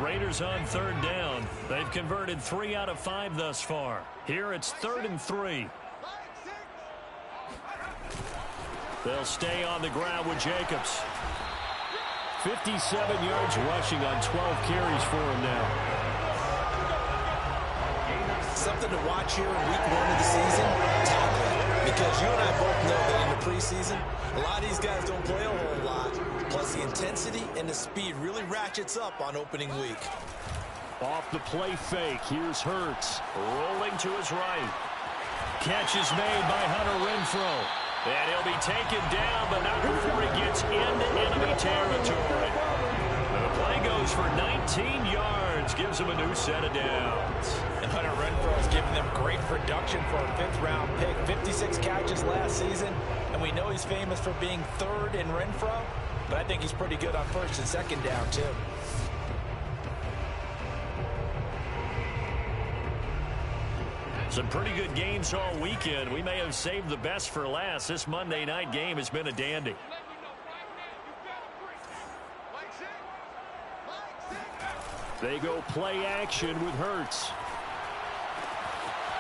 Raiders on third down. They've converted 3 out of 5 thus far. Here it's 3rd and 3. They'll stay on the ground with Jacobs. 57 yards rushing on 12 carries for him now. Something to watch here in week 1 of the season, tackling. Because you and I both know that in the preseason, a lot of these guys don't play a whole lot. Plus, the intensity and the speed really ratchets up on opening week. Off the play fake, here's Hurts. Rolling to his right. Catch is made by Hunter Renfrow. And he'll be taken down, but not before he gets into enemy territory. The play goes for 19 yards, gives him a new set of downs. And Hunter Renfrow has given them great production for a 5th-round pick. 56 catches last season, and we know he's famous for being 3rd in Renfrow, but I think he's pretty good on 1st and 2nd down, too. Some pretty good games all weekend. We may have saved the best for last. This Monday night game has been a dandy. They go play action with Hurts.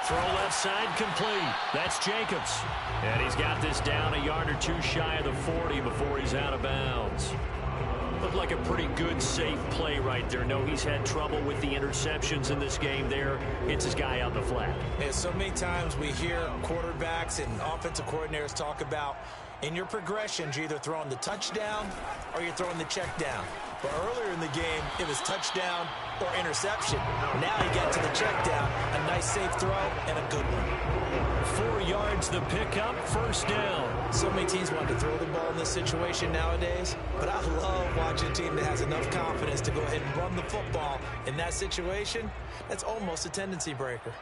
Throw left side complete. That's Jacobs. And he's got this down a yard or 2 shy of the 40 before he's out of bounds. Looked like a pretty good, safe play right there. No, he's had trouble with the interceptions in this game there. Hits his guy out the flat. Yeah, so many times we hear quarterbacks and offensive coordinators talk about in your progressions, you're either throwing the touchdown or you're throwing the check down. But earlier in the game, it was touchdown or interception. Now you get to the check down, a nice safe throw, and a good one. 4 yards the pickup, first down. So many teams want to throw the ball in this situation nowadays, but I love watching a team that has enough confidence to go ahead and run the football. In that situation, that's almost a tendency breaker.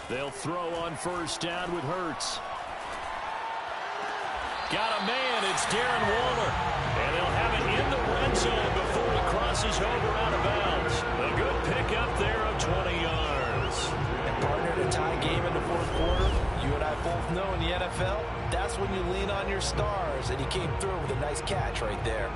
They'll throw on first down with Hurts. Got a man, it's Darren Waller. And they'll have it in the red zone before he crosses over out of bounds. A good pickup there of 20 yards. And partner, in a tie game in the fourth quarter, you and I both know in the NFL, that's when you lean on your stars. And he came through with a nice catch right there.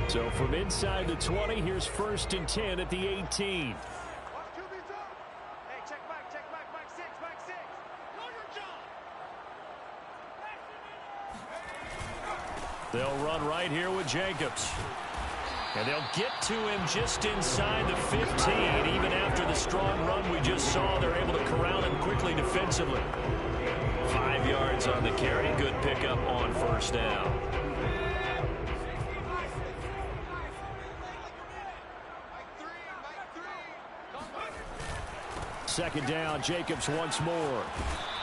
So from inside the 20, here's 1st and 10 at the 18. They'll run right here with Jacobs. And they'll get to him just inside the 15. Even after the strong run we just saw, they're able to corral him quickly defensively. 5 yards on the carry. Good pickup on first down. Second down, Jacobs once more.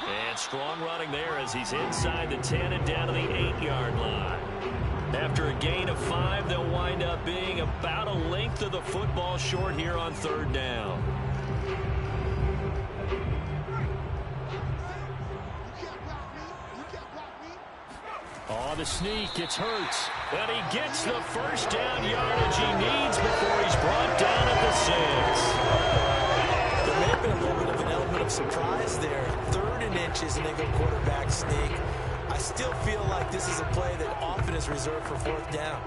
And strong running there as he's inside the 10 and down to the 8-yard line. After a gain of 5, they'll wind up being about a length of the football short here on 3rd down. On the sneak, it's Hurts. And he gets the first down yardage he needs before he's brought down at the 6. There may have been a little bit of an element of surprise there. 3rd and inches and they go quarterback sneak. I still feel like this is a play that often is reserved for 4th down.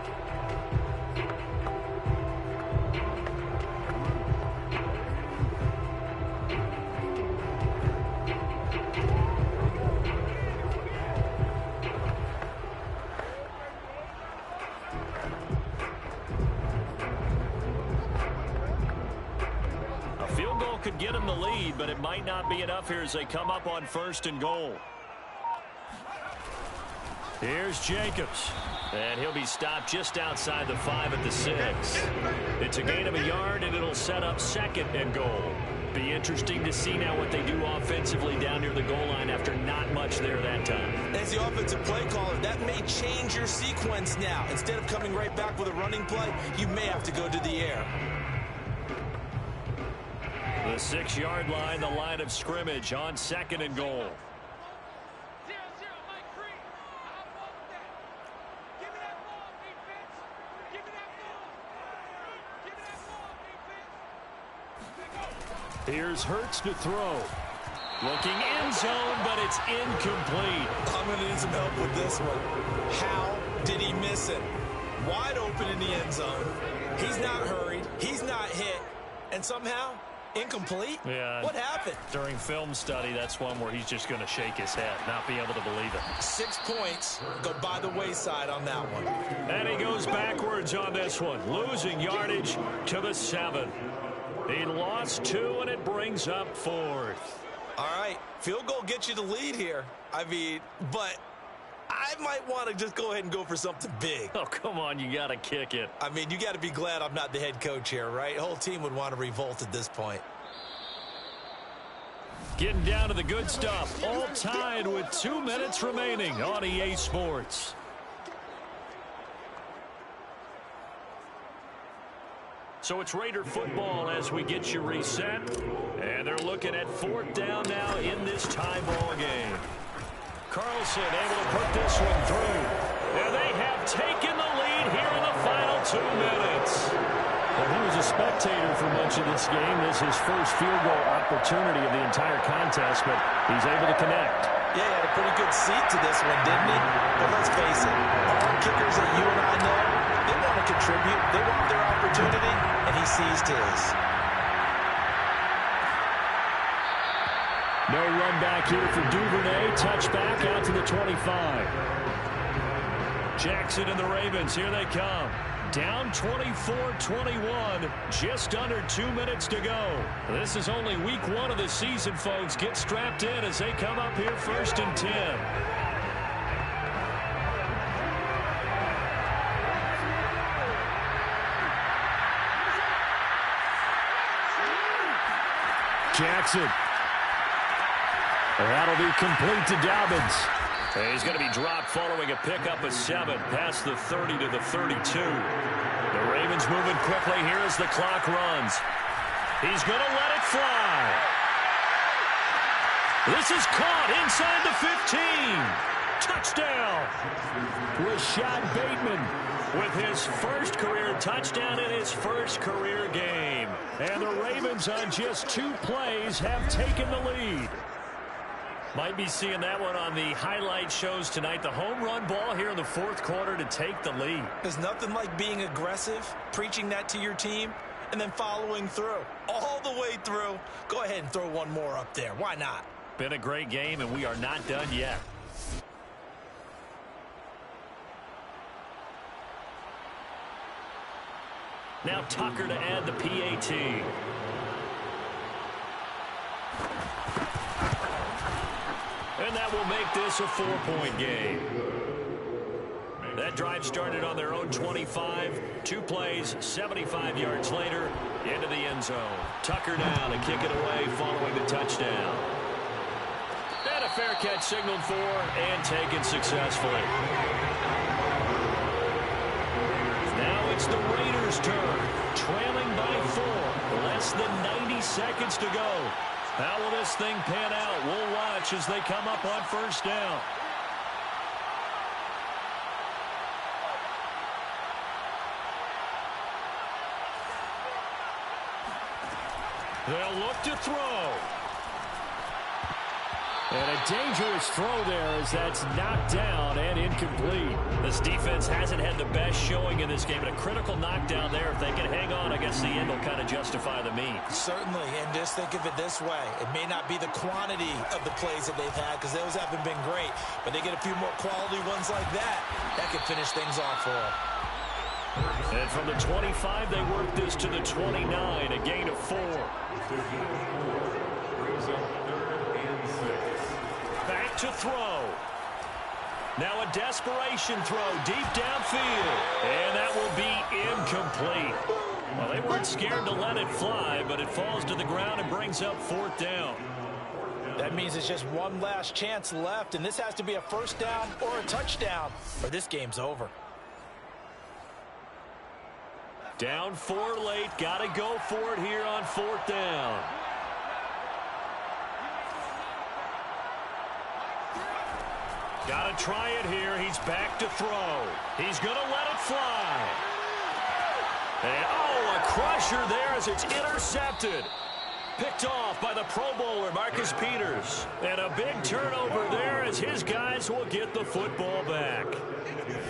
Could get him the lead, but it might not be enough here as they come up on 1st and goal. Here's Jacobs. And he'll be stopped just outside the 5 at the 6. It's a gain of a yard, and it'll set up 2nd and goal. Be interesting to see now what they do offensively down near the goal line after not much there that time. As the offensive play caller, that may change your sequence now. Instead of coming right back with a running play, you may have to go to the air. The 6-yard line, the line of scrimmage on 2nd and goal. Here's Hurts to throw. Looking end zone, but it's incomplete. I'm going to need some help with this one. How did he miss it? Wide open in the end zone. He's not hurried. He's not hit. And somehow, incomplete? Yeah. What happened? During film study, that's one where he's just going to shake his head, not be able to believe it. 6 points go by the wayside on that one. And he goes backwards on this one, losing yardage to the 7. He lost 2, and it brings up 4th. All right, field goal gets you the lead here. I mean, but I might want to just go ahead and go for something big. Oh, come on, you got to kick it. I mean, you got to be glad I'm not the head coach here, right? The whole team would want to revolt at this point. Getting down to the good stuff, all tied with 2 minutes remaining on EA Sports. So it's Raider football as we get you reset. And they're looking at 4th down now in this tie ball game. Carlson able to put this one through. And they have taken the lead here in the final 2 minutes. Well, he was a spectator for much of this game. This is his first field goal opportunity of the entire contest, but he's able to connect. Yeah, he had a pretty good seat to this one, didn't he? But let's face it, all kickers that you and I know, they want to contribute. They want their opportunity, and he seized his. No run back here for Duvernay. Touchback out to the 25. Jackson and the Ravens, here they come. Down 24-21, just under 2 minutes to go. This is only week 1 of the season, folks. Get strapped in as they come up here 1st and 10. Jackson. That'll be complete to Dobbins. He's going to be dropped following a pickup of 7 past the 30 to the 32. The Ravens moving quickly here as the clock runs. He's going to let it fly. This is caught inside the 15. Touchdown. Rashad Bateman with his first career touchdown in his first career game. And the Ravens on just 2 plays have taken the lead. Might be seeing that one on the highlight shows tonight. The home run ball here in the 4th quarter to take the lead. There's nothing like being aggressive, preaching that to your team, and then following through. All the way through. Go ahead and throw one more up there. Why not? Been a great game, and we are not done yet. Now Tucker to add the PAT. And that will make this a 4-point game. That drive started on their own 25. 2 plays, 75 yards later, into the end zone. Tucker now to kick it away following the touchdown. And a fair catch signaled for and taken successfully. Now it's the Raiders' turn, trailing by 4. Less than 90 seconds to go. How will this thing pan out? We'll watch as they come up on 1st down. They'll look to throw. And a dangerous throw there as that's knocked down and incomplete. This defense hasn't had the best showing in this game, but a critical knockdown there. If they can hang on, I guess the end will kind of justify the means. Certainly, and just think of it this way. It may not be the quantity of the plays that they've had because those haven't been great, but they get a few more quality ones like that. That could finish things off for them. And from the 25, they work this to the 29, a gain of 4. Back to throw. Now a desperation throw deep downfield. And that will be incomplete. Well, they weren't scared to let it fly, but it falls to the ground and brings up 4th down. That means it's just one last chance left, and this has to be a 1st down or a touchdown, or this game's over. Down 4 late. Got to go for it here on 4th down. Got to try it here. He's back to throw. He's going to let it fly. And, oh, a crusher there as it's intercepted. Picked off by the Pro Bowler, Marcus Peters. And a big turnover there as his guys will get the football back.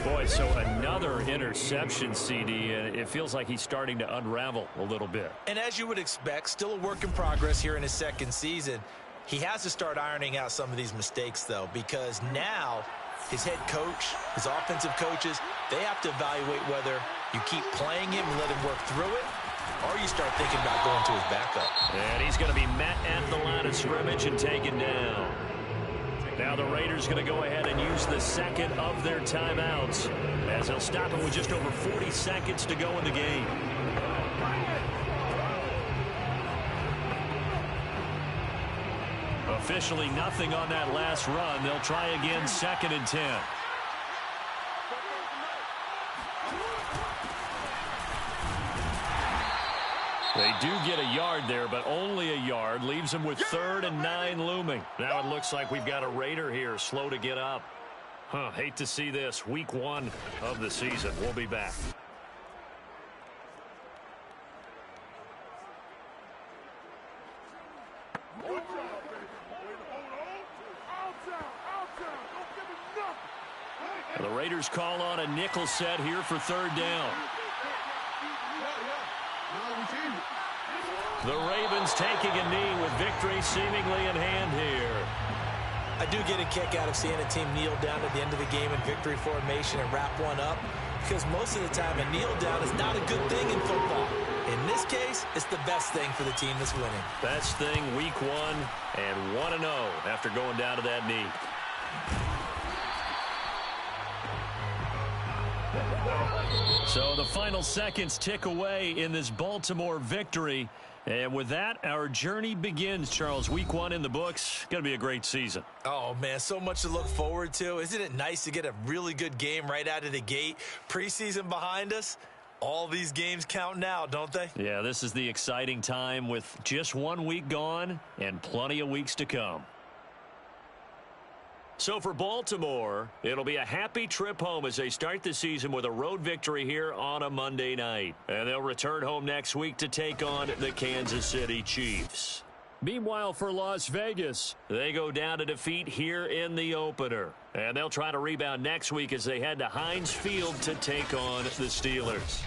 Boy, so another interception, CD, and it feels like he's starting to unravel a little bit. And as you would expect, still a work in progress here in his 2nd season. He has to start ironing out some of these mistakes, though, because now his head coach, his offensive coaches, they have to evaluate whether you keep playing him and let him work through it, or you start thinking about going to his backup. And he's going to be met at the line of scrimmage and taken down. Now the Raiders going to go ahead and use the 2nd of their timeouts as they'll stop him with just over 40 seconds to go in the game. Officially nothing on that last run. They'll try again 2nd and 10. They do get a yard there, but only a yard. Leaves them with 3rd and 9 looming. Now it looks like we've got a Raider here, slow to get up. Hate to see this. Week 1 of the season. We'll be back. The Raiders call on a nickel set here for 3rd down. The Ravens taking a knee with victory seemingly in hand here. I do get a kick out of seeing a team kneel down at the end of the game in victory formation and wrap one up. because most of the time a kneel down is not a good thing in football. In this case, it's the best thing for the team that's winning. Best thing week 1 and 1-0 after going down to that knee. So the final seconds tick away in this Baltimore victory. And with that, our journey begins, Charles. Week 1 in the books. Going to be a great season. Oh, man, so much to look forward to. Isn't it nice to get a really good game right out of the gate? Preseason behind us. All these games count now, don't they? Yeah, this is the exciting time with just 1 week gone and plenty of weeks to come. So for Baltimore, it'll be a happy trip home as they start the season with a road victory here on a Monday night. And they'll return home next week to take on the Kansas City Chiefs. Meanwhile, for Las Vegas, they go down to defeat here in the opener. And they'll try to rebound next week as they head to Heinz Field to take on the Steelers.